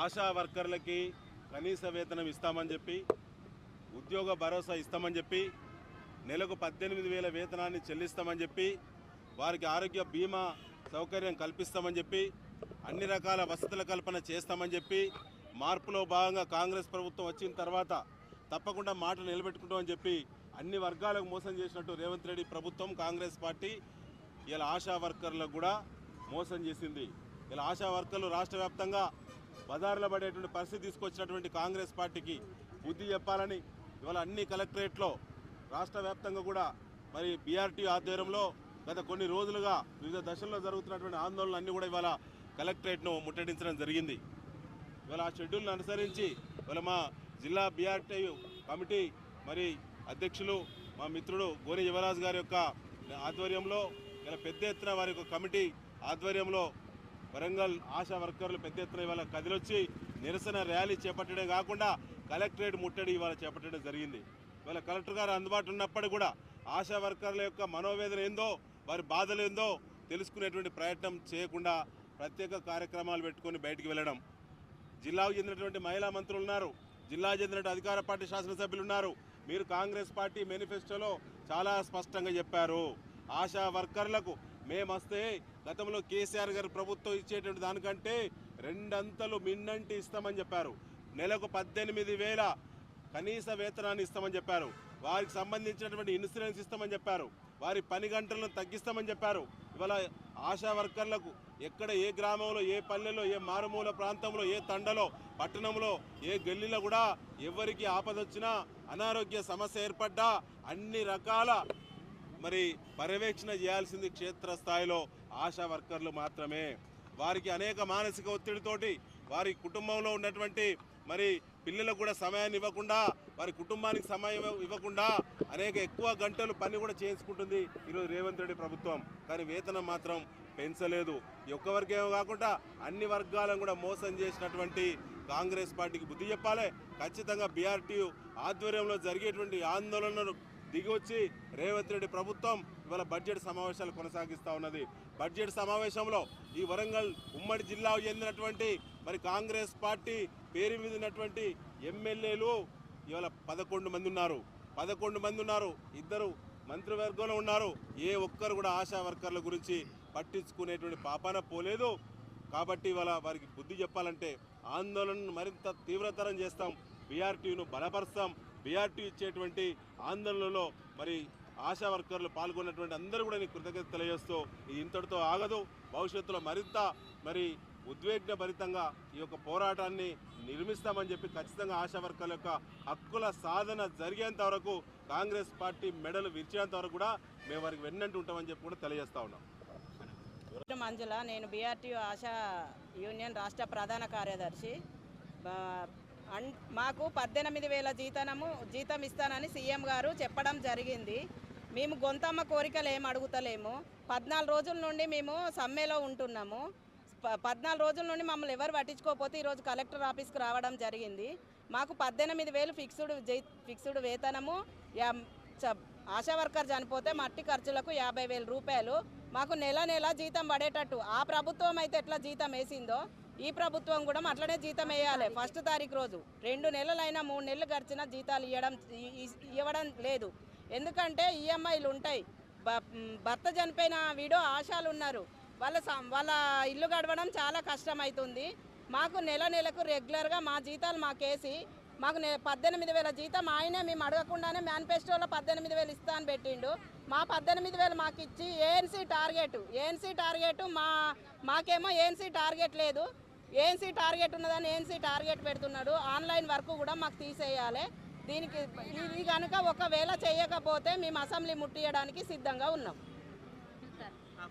ఆశా వర్కర్లకి కనీస వేతనం ఇస్తామని చెప్పి, ఉద్యోగ భరోసా ఇస్తామని చెప్పి, నెలకు 18,000 వేతనాన్ని చెల్లిస్తామని చెప్పి, వారికి ఆరోగ్య బీమా సౌకర్యం కల్పిస్తామని చెప్పి, అన్ని రకాల వసతుల కల్పన చేస్తామని చెప్పి, మార్పులో భాగంగా కాంగ్రెస్ ప్రభుత్వం వచ్చిన తర్వాత తప్పకుండా మాటలు నిలబెట్టుకుంటామని చెప్పి అన్ని వర్గాలకు మోసం చేసినట్టు రేవంత్ రెడ్డి ప్రభుత్వం, కాంగ్రెస్ పార్టీ ఇలా ఆశా వర్కర్లకు కూడా మోసం చేసింది. ఇలా ఆశా వర్కర్లు రాష్ట్ర వ్యాప్తంగా బజార్లో పడేటువంటి పరిస్థితి తీసుకొచ్చినటువంటి కాంగ్రెస్ పార్టీకి బుద్ధి చెప్పాలని ఇవాళ అన్ని కలెక్టరేట్లో రాష్ట్ర వ్యాప్తంగా కూడా మరి బీఆర్టీ ఆధ్వర్యంలో గత కొన్ని రోజులుగా వివిధ దశల్లో జరుగుతున్నటువంటి ఆందోళనలు అన్నీ కూడా ఇవాళ కలెక్టరేట్ను ముట్టడించడం జరిగింది. ఇవాళ ఆ షెడ్యూల్ను అనుసరించి ఇవాళ మా జిల్లా బీఆర్టీ కమిటీ మరి అధ్యక్షులు మా మిత్రుడు గోని యువరాజ్ గారి యొక్క ఆధ్వర్యంలో ఇలా పెద్ద ఎత్తున వారి యొక్క కమిటీ ఆధ్వర్యంలో వరంగల్ ఆశా వర్కర్లు పెద్ద ఎత్తున ఇవాళ కదిలొచ్చి నిరసన ర్యాలీ చేపట్టడం కాకుండా కలెక్టరేట్ ముట్టడి ఇవాళ చేపట్టడం జరిగింది. ఇవాళ కలెక్టర్ గారు అందుబాటులో ఉన్నప్పటికీ కూడా ఆశా వర్కర్ల యొక్క మనోవేదన ఏందో, వారి బాధలు ఏందో తెలుసుకునేటువంటి ప్రయత్నం చేయకుండా ప్రత్యేక కార్యక్రమాలు పెట్టుకొని బయటికి వెళ్ళడం. జిల్లాకు చెందినటువంటి మహిళా మంత్రులు ఉన్నారు, జిల్లా చెందినటువంటి అధికార పార్టీ శాసనసభ్యులు ఉన్నారు. మీరు కాంగ్రెస్ పార్టీ మేనిఫెస్టోలో చాలా స్పష్టంగా చెప్పారు, ఆశా వర్కర్లకు మేమొస్తే గతంలో కేసీఆర్ గారి ప్రభుత్వం ఇచ్చేటువంటి దానికంటే 2 అంతలు మిన్నంటి ఇస్తామని చెప్పారు. నెలకు 18,000 కనీస వేతనాన్ని ఇస్తామని చెప్పారు. వారికి సంబంధించినటువంటి ఇన్సూరెన్స్ ఇస్తామని చెప్పారు. వారి పని గంటలను తగ్గిస్తామని చెప్పారు. ఇవాళ ఆశా వర్కర్లకు ఎక్కడ ఏ గ్రామంలో, ఏ పల్లెలో, ఏ మారుమూల ప్రాంతంలో, ఏ తండలో, పట్టణంలో, ఏ గల్లీలో కూడా ఎవరికి ఆపదొచ్చినా, అనారోగ్య సమస్య ఏర్పడ్డా అన్ని రకాల మరి పర్యవేక్షణ చేయాల్సింది క్షేత్రస్థాయిలో ఆశా వర్కర్లు మాత్రమే. వారికి అనేక మానసిక ఒత్తిడితోటి వారి కుటుంబంలో ఉన్నటువంటి మరి పిల్లలకు కూడా సమయాన్ని ఇవ్వకుండా, వారి కుటుంబానికి సమయం ఇవ్వకుండా అనేక ఎక్కువ గంటలు పని కూడా చేయించుకుంటుంది ఈరోజు రేవంత్ రెడ్డి ప్రభుత్వం. కానీ వేతనం మాత్రం పెంచలేదు. ఈ ఒక్క వర్గం కాకుండా అన్ని వర్గాలను కూడా మోసం చేసినటువంటి కాంగ్రెస్ పార్టీకి బుద్ధి చెప్పాలి. ఖచ్చితంగా బీఆర్టీ ఆధ్వర్యంలో జరిగేటువంటి ఆందోళనను దిగివచ్చి రేవంత్ రెడ్డి ప్రభుత్వం ఇవాళ బడ్జెట్ సమావేశాలు కొనసాగిస్తూ ఉన్నది. బడ్జెట్ సమావేశంలో ఈ వరంగల్ ఉమ్మడి జిల్లాకు చెందినటువంటి మరి కాంగ్రెస్ పార్టీ పేరు మీద ఉన్నటువంటి ఎమ్మెల్యేలు ఇవాళ 11 మంది ఉన్నారు. 11 మంది ఉన్నారు, 2 మంత్రివర్గంలో ఉన్నారు. ఏ ఒక్కరు కూడా ఆశా వర్కర్ల గురించి పట్టించుకునేటువంటి పాపాన పోలేదు. కాబట్టి ఇవాళ వారికి బుద్ధి చెప్పాలంటే ఆందోళనను మరింత తీవ్రతరం చేస్తాం, బీఆర్టీను బలపరుస్తాం. బీఆర్టీ ఇచ్చేటువంటి ఆందోళనలో మరి ఆశా వర్కర్లు పాల్గొన్నటువంటి అందరూ కూడా నీకు కృతజ్ఞత తెలియజేస్తూ ఇది ఇంతటితో ఆగదు. భవిష్యత్తులో మరింత మరి ఉద్వేగభరితంగా ఈ యొక్క పోరాటాన్ని నిర్మిస్తామని చెప్పి ఖచ్చితంగా ఆశా వర్కర్ల యొక్క హక్కుల సాధన జరిగేంత వరకు, కాంగ్రెస్ పార్టీ మెడలు విరిచేంత వరకు కూడా మేము వారికి వెన్నంటూ ఉంటామని చెప్పి కూడా తెలియజేస్తా ఉన్నాం. మంజుల, నేను బీఆర్టీ ఆశా యూనియన్ రాష్ట్ర ప్రధాన కార్యదర్శి. మాకు 18,000 జీతం ఇస్తానని సీఎం గారు చెప్పడం జరిగింది. మేము గొంతమ్మ కోరికలు ఏం అడుగుతలేము. 14 రోజుల నుండి మేము సమ్మెలో ఉంటున్నాము. 14 రోజుల నుండి మమ్మల్ని ఎవరు పట్టించుకోకపోతే ఈరోజు కలెక్టర్ ఆఫీస్కి రావడం జరిగింది. మాకు 18,000 ఫిక్స్డ్ వేతనము, ఆశా వర్కర్ చనిపోతే మట్టి ఖర్చులకు 50,000 రూపాయలు మాకు నెల జీతం పడేటట్టు. ఆ ప్రభుత్వం అయితే ఎట్లా జీతం వేసిందో ఈ ప్రభుత్వం కూడా అట్లనే జీతం వేయాలి. 1 తారీఖు రోజు 2 నెలలైనా 3 నెలలు గడిచినా జీతాలు ఇవ్వడం లేదు. ఎందుకంటే ఈఎంఐలు ఉంటాయి. భర్త చనిపోయిన వీడో ఆశాలు ఉన్నారు, వాళ్ళ ఇల్లు గడవడం చాలా కష్టమవుతుంది. మాకు నెలకు రెగ్యులర్గా మా జీతాలు మాకేసి మాకు 18,000 జీతం ఆయనే మేము అడగకుండానే మేనిఫెస్టోలో 18,000 ఇస్తా అని పెట్టిండు. మా 18,000 మాకు ఇచ్చి ఏఎన్సీ టార్గెట్ మాకేమో ఏఎన్సీ టార్గెట్ లేదు. ఏఎన్సీ టార్గెట్ ఉన్నదని ఏఎన్సీ టార్గెట్ పెడుతున్నాడు. ఆన్లైన్ వర్క్ కూడా మాకు తీసేయాలి. దీనికి ఇది కనుక ఒకవేళ చేయకపోతే మేము అసెంబ్లీ ముట్టియడానికి సిద్ధంగా ఉన్నాం.